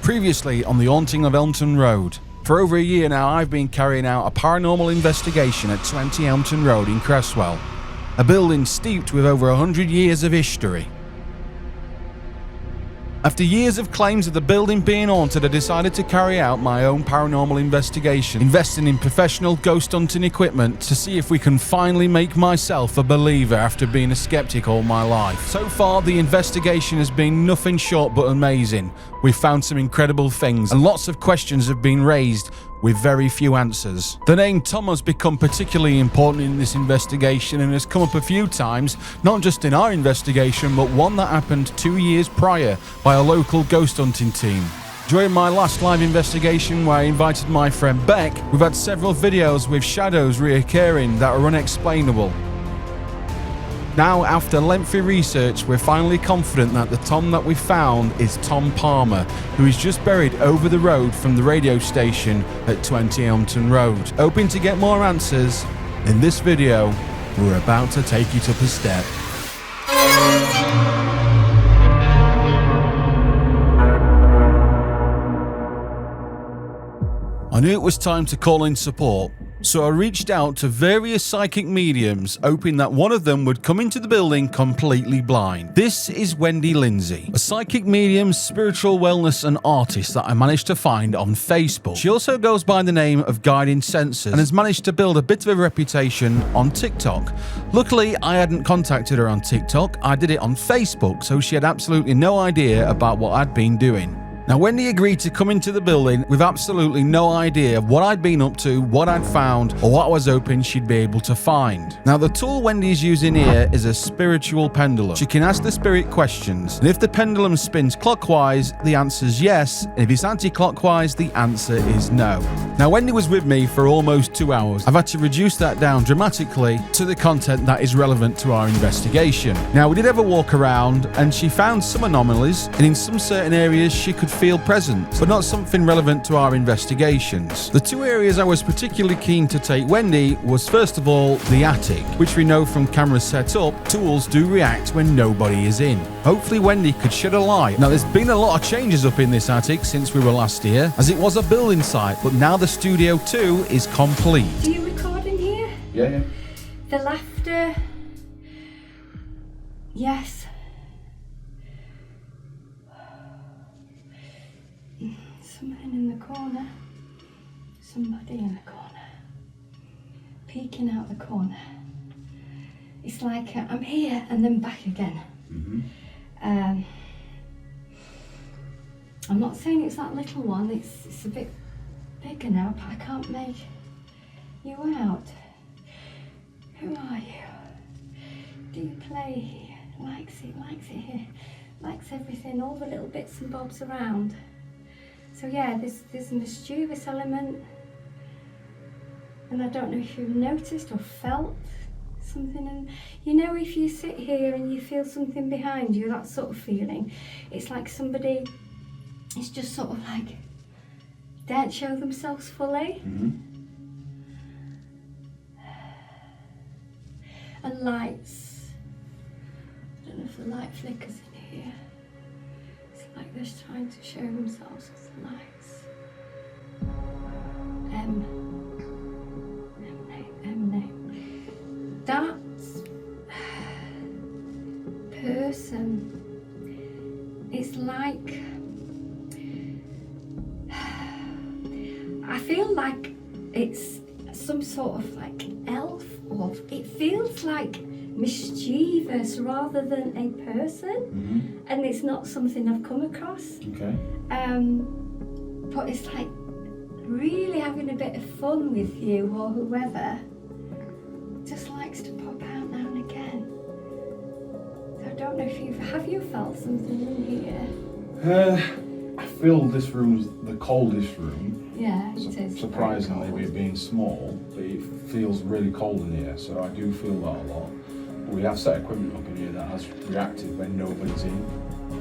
Previously on the haunting of Elmton Road. For over a year now, I've been carrying out a paranormal investigation at 20 Elmton Road in Cresswell, a building steeped with over 100 years of history. After years of claims of the building being haunted, I decided to carry out my own paranormal investigation, investing in professional ghost hunting equipment to see if we can finally make myself a believer after being a skeptic all my life. So far, the investigation has been nothing short but amazing. We've found some incredible things, and lots of questions have been raised with very few answers. The name Tom has become particularly important in this investigation and has come up a few times, not just in our investigation, but one that happened 2 years prior by a local ghost hunting team. During my last live investigation where I invited my friend Beck, we've had several videos with shadows reoccurring that are unexplainable. Now, after lengthy research, we're finally confident that the Tom that we found is Tom Palmer, who is just buried over the road from the radio station at 20 Elmton Road. Hoping to get more answers, in this video, we're about to take it up a step. I knew it was time to call in support, so I reached out to various psychic mediums, hoping that one of them would come into the building completely blind. This is Wendi Lindsay, a psychic medium, spiritual wellness and artist that I managed to find on Facebook. She also goes by the name of Guiding Senses and has managed to build a bit of a reputation on TikTok. Luckily, I hadn't contacted her on TikTok, I did it on Facebook, so she had absolutely no idea about what I'd been doing. Now, Wendi agreed to come into the building with absolutely no idea of what I'd been up to, what I'd found, or what I was hoping she'd be able to find. Now, the tool Wendi's using here is a spiritual pendulum. She can ask the spirit questions, and if the pendulum spins clockwise, the answer's yes, and if it's anti-clockwise, the answer is no. Now, Wendi was with me for almost 2 hours. I've had to reduce that down dramatically to the content that is relevant to our investigation. Now, we did have a walk around, and she found some anomalies, and in some certain areas she could feel presence, but not something relevant to our investigations. The two areas I was particularly keen to take Wendi was, first of all, the attic, which we know from cameras set up, tools do react when nobody is in. Hopefully Wendi could shed a light. Now, there's been a lot of changes up in this attic since we were last here, as it was a building site, but now the studio too is complete. Do you record in here? Yeah. The laughter? Yes. Something in the corner. Somebody in the corner. Peeking out the corner. It's like I'm here and then back again. I'm not saying it's that little one, it's a bit bigger now, but I can't make you out. Who are you? Do you play here? Likes it here. Likes everything, all the little bits and bobs around. So yeah, there's a mischievous element, and I don't know if you've noticed or felt something. And you know, if you sit here and you feel something behind you, that sort of feeling, it's like somebody is just sort of like, don't show themselves fully. And lights, I don't know if the light flickers in here. Like they're trying to show themselves with the lights. M name. That person is like, I feel like it's some sort of like elf, or it feels like mischievous rather than a person, and it's not something I've come across. Okay. But it's like really having a bit of fun with you, or whoever just likes to pop out now and again. So I don't know if you felt something in here? I feel this room's the coldest room. Yeah, it is. Surprisingly, with it being small, but it feels really cold in here, so I do feel that a lot. We have set equipment up in here that has reacted when nobody's in.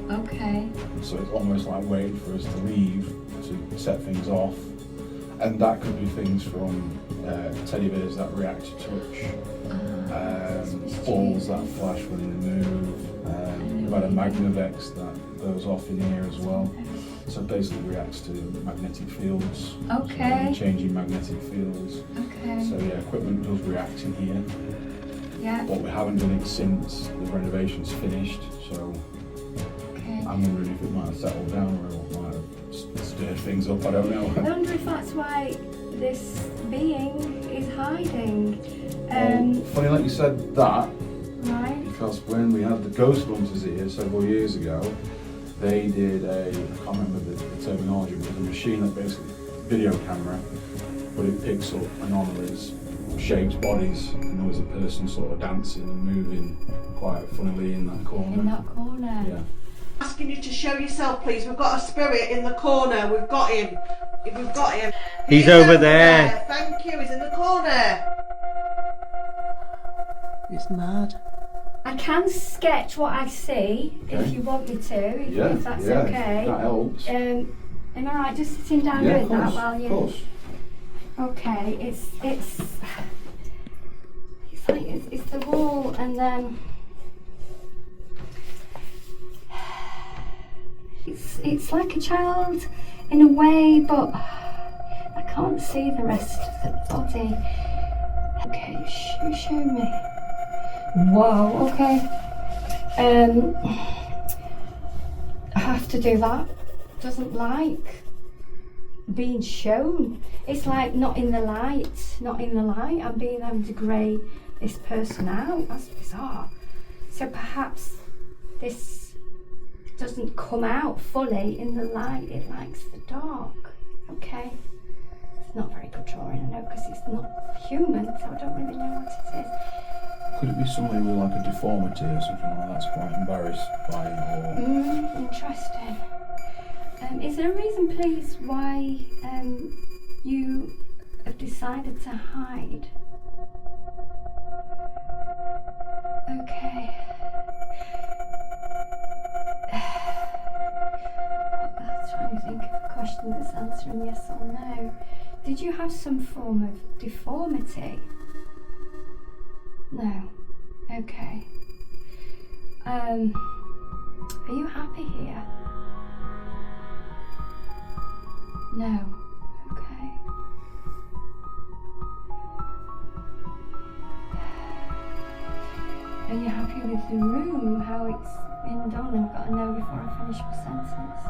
Okay. So it's almost like waiting for us to leave to set things off. And that could be things from teddy bears that react to touch, balls that flash when they move. We've had a Magnavox that goes off in here as well. So basically reacts to magnetic fields. Okay. So changing magnetic fields. Okay. So yeah, equipment does react in here. Yeah. But we haven't done it since the renovation's finished, so Okay. I'm wondering if it might have settled down or it might have stirred things up, I don't know. I wonder if that's why this being is hiding. Funny like you said that, Right. because when we had the ghost hunters here several years ago, they did I can't remember the terminology, but it was a machine that basically, video camera, but it picks up anomalies, shapes, bodies, and there was a person sort of dancing and moving quite funnily in that corner. In that corner. Yeah. Asking you to show yourself, please. We've got a spirit in the corner. We've got him. We've got him. He's over there. Thank you. He's in the corner. It's mad. I can sketch what I see if Okay. you want me to, if that's yeah, okay. that helps. Am I right just sitting down Yeah, doing of course, that while you? of course. Okay, it's like it's the wall, and then it's like a child in a way, but I can't see the rest of the body. Okay, show me. Whoa. Okay. I have to do that. Doesn't like being shown. It's like not in the light. I'm being able to grey this person out. That's bizarre. So perhaps this doesn't come out fully in the light. It likes the dark. Okay. It's not very good drawing, I know, because it's not human, so I don't really know what it is. Could it be somebody with like a deformity or something like that that's quite embarrassed by it, or... Interesting. Is there a reason, please, why you have decided to hide? Okay. I'm trying to think of a question that's answering yes or no. Did you have some form of deformity? No. Okay. Are you happy here? No. Okay. Are you happy with the room, how it's been done? I've got to know before I finish my sentence.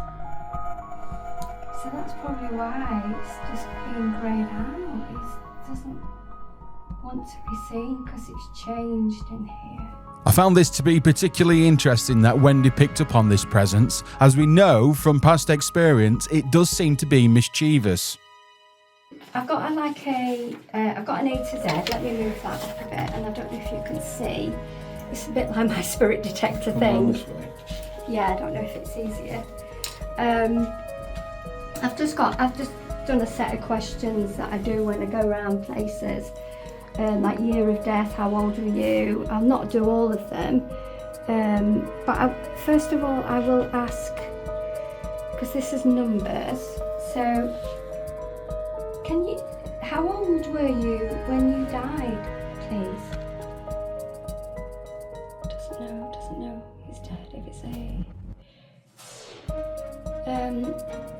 So that's probably why it's just being greyed out. It doesn't want to be seen because it's changed in here. I found this to be particularly interesting that Wendy picked up on this presence, as we know from past experience it does seem to be mischievous. I've got an A to Z. Let me move that up a bit, and I don't know if you can see. It's a bit like my spirit detector thing. This way. Yeah, I don't know if it's easier. I've just done a set of questions that I do when I go around places. Like year of death, how old are you? I'll not do all of them, but first of all I will ask, because this is numbers, so how old were you when you died, please? Doesn't know he's dead if it's a...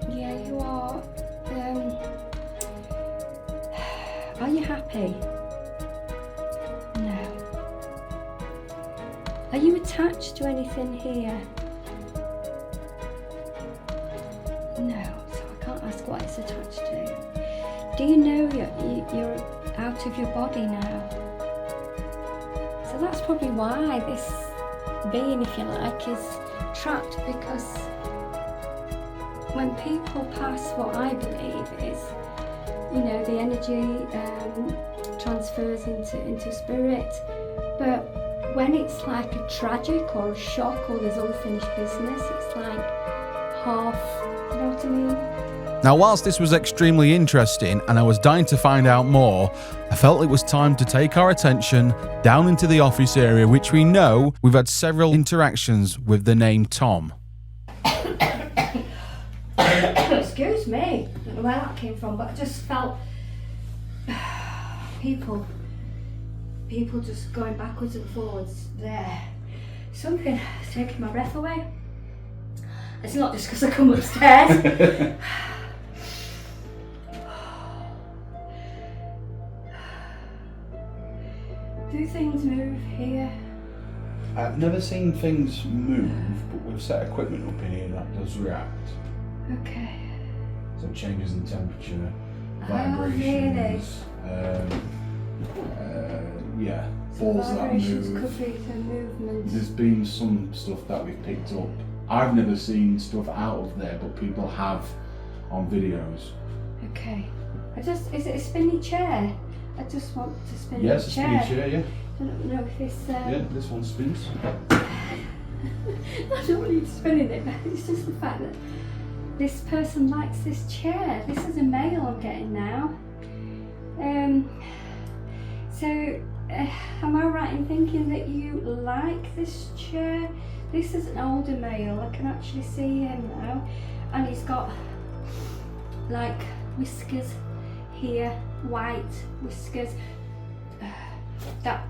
yeah, you are. Are you happy? No. Are you attached to anything here? No, so I can't ask what it's attached to. Do you know you're out of your body now? So that's probably why this being, if you like, is trapped, because when people pass, what I believe is, the energy transfers into spirit, but when it's like a tragic or a shock or there's unfinished business, it's like half, you know what I mean? Now, whilst this was extremely interesting and I was dying to find out more, I felt it was time to take our attention down into the office area, which we know we've had several interactions with the name Tom. Excuse me, I don't know where that came from, but I just felt people just going backwards and forwards there. Something taking my breath away. It's not just because I come upstairs. Do things move here? I've never seen things move, but we've set equipment up in here that does react. Okay. So changes in temperature, Oh, really? vibrations, yeah, balls that Vibrations move. could be the movement. There's been some stuff that we've picked up. I've never seen stuff out of there, but people have on videos. Okay. Is it a spinny chair? I just want to spin Yes, the a chair. spinny chair, yeah. I don't know if it's. Yeah, this one spins. I don't want you to spin it, but it's just the fact that this person likes this chair. This is a mail I'm getting now. So, am I right in thinking that you like this chair? This is an older male. I can actually see him now, and he's got like whiskers here, white whiskers. That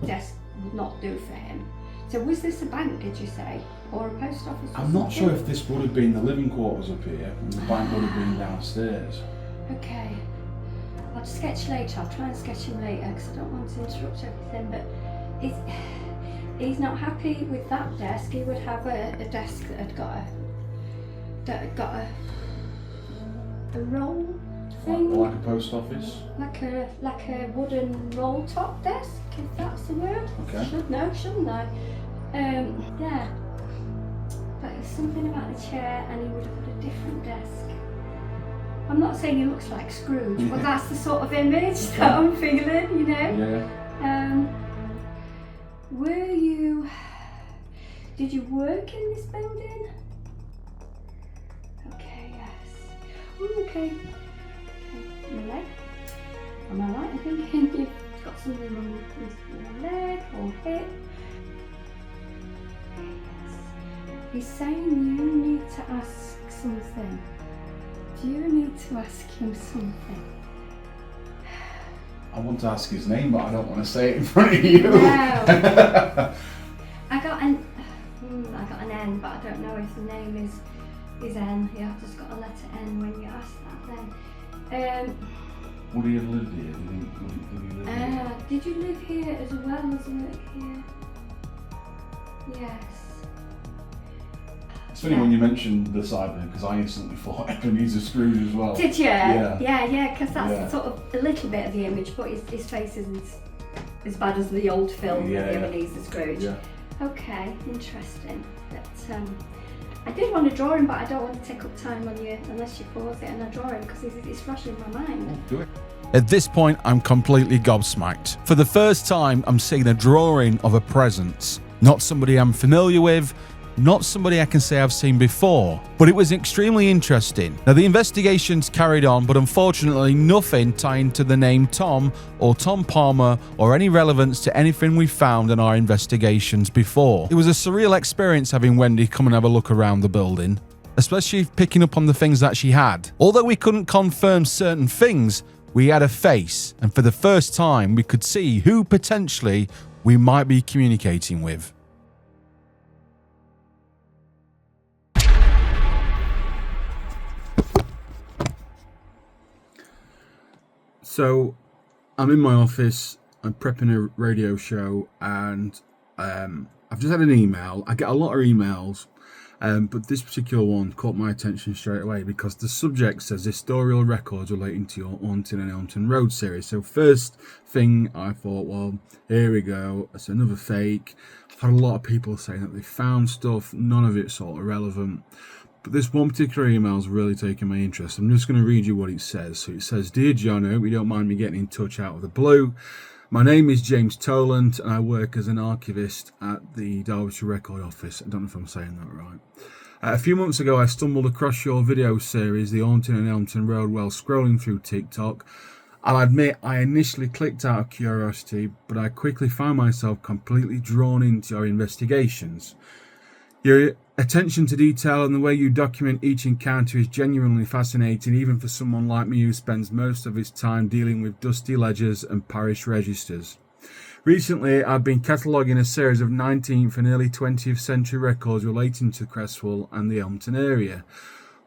desk would not do for him. So was this a bank, did you say, or a post office? Or I'm not something? sure if this would have been the living quarters up here, and the bank would have been downstairs. Okay. I'll sketch later. I'll try and sketch him later because I don't want to interrupt everything. But he's not happy with that desk. He would have a desk that had got a roll thing, Like a post office. like a wooden roll top desk, if that's the word. Okay. Should know, shouldn't I? Yeah. But it's something about the chair, and he would have had a different desk. I'm not saying he looks like Scrooge, but that's the sort of image that I'm feeling, you know? Yeah. Did you work in this building? Okay, yes. Ooh, okay. My leg. Am I right in thinking you've got something wrong with your leg or hip? Yes. He's saying you need to ask something. Do you need to ask him something? I want to ask his name, but I don't want to say it in front of you. No. I got an N, but I don't know if the name is N. Yeah, I've just got a letter N when you ask that then. Would he have lived here? Did he live here? Did you live here as well as work here? Yes. It's funny when you mentioned the Cyberman, because I instantly thought Ebenezer Scrooge as well. Did you? Yeah. Yeah, because that's Yeah. sort of a little bit of the image, but his face isn't as bad as the old film Yeah, of yeah. Ebenezer Scrooge. Yeah. Okay, interesting. But I did want to draw him, but I don't want to take up time on you unless you pause it and I draw him because it's flashing in my mind. Do it. At this point, I'm completely gobsmacked. For the first time, I'm seeing a drawing of a presence. Not somebody I'm familiar with, not somebody I can say I've seen before, but it was extremely interesting. Now, the investigations carried on, but unfortunately nothing tying to the name Tom or Tom Palmer or any relevance to anything we found in our investigations before. It was a surreal experience having Wendy come and have a look around the building, especially picking up on the things that she had. Although we couldn't confirm certain things, we had a face, and for the first time we could see who potentially we might be communicating with. So, I'm in my office, I'm prepping a radio show, and I've just had an email. I get a lot of emails, but this particular one caught my attention straight away because the subject says historical records relating to your Haunting and Elmton Road series. So first thing I thought, well, here we go, it's another fake. I've had a lot of people saying that they found stuff, none of it sort of relevant. But this one particular email is really taking my interest. I'm just going to read you what it says. So it says, "Dear John, I hope you don't mind me getting in touch out of the blue. My name is James Toland and I work as an archivist at the Derbyshire Record Office." I don't know if I'm saying that right. A few months ago, I stumbled across your video series, The Haunting and Elmton Road, while scrolling through TikTok. I'll admit I initially clicked out of curiosity, but I quickly found myself completely drawn into your investigations. Your attention to detail and the way you document each encounter is genuinely fascinating, even for someone like me who spends most of his time dealing with dusty ledgers and parish registers. Recently, I've been cataloguing a series of 19th and early 20th century records relating to Cresswell and the Elmton area.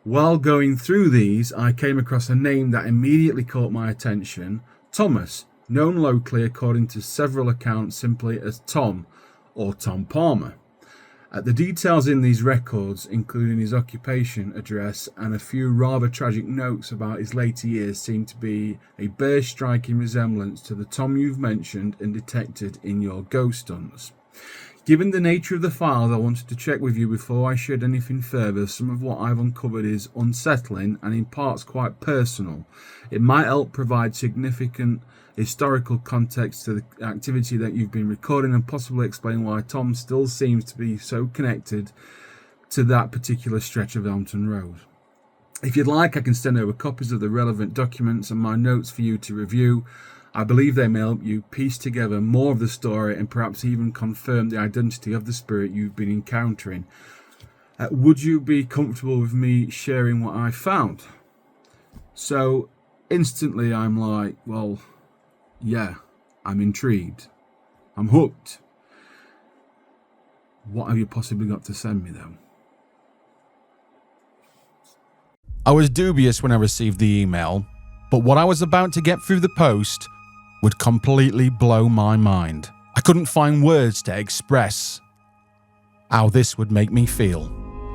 While going through these, I came across a name that immediately caught my attention: Thomas, known locally according to several accounts simply as Tom or Tom Palmer. The details in these records, including his occupation, address, and a few rather tragic notes about his later years, seem to be a bare striking resemblance to the Tom you've mentioned and detected in your ghost hunts. Given the nature of the files, I wanted to check with you before I shared anything further. Some of what I've uncovered is unsettling and in parts quite personal. It might help provide significant historical context to the activity that you've been recording and possibly explain why Tom still seems to be so connected to that particular stretch of Elmton Road. If you'd like, I can send over copies of the relevant documents and my notes for you to review. I believe they may help you piece together more of the story and perhaps even confirm the identity of the spirit you've been encountering. Would you be comfortable with me sharing what I found? So instantly I'm like, well, yeah, I'm intrigued. I'm hooked. What have you possibly got to send me though? I was dubious when I received the email, but what I was about to get through the post would completely blow my mind. I couldn't find words to express how this would make me feel.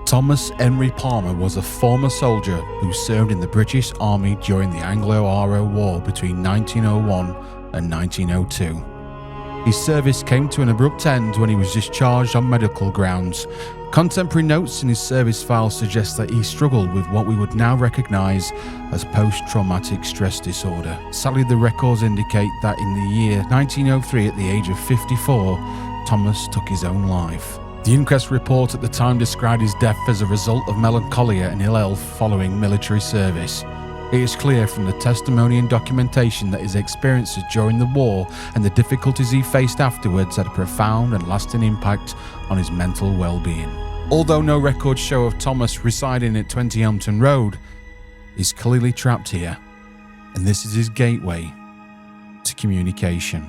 Thomas Henry Palmer was a former soldier who served in the British Army during the Anglo-Aro War between 1901 and 1902. His service came to an abrupt end when he was discharged on medical grounds. Contemporary notes in his service file suggest that he struggled with what we would now recognise as post-traumatic stress disorder. Sadly, the records indicate that in the year 1903, at the age of 54, Thomas took his own life. The inquest report at the time described his death as a result of melancholia and ill health following military service. It is clear from the testimony and documentation that his experiences during the war and the difficulties he faced afterwards had a profound and lasting impact on his mental well-being. Although no records show of Thomas residing at 20 Elmton Road, he's clearly trapped here, and this is his gateway to communication.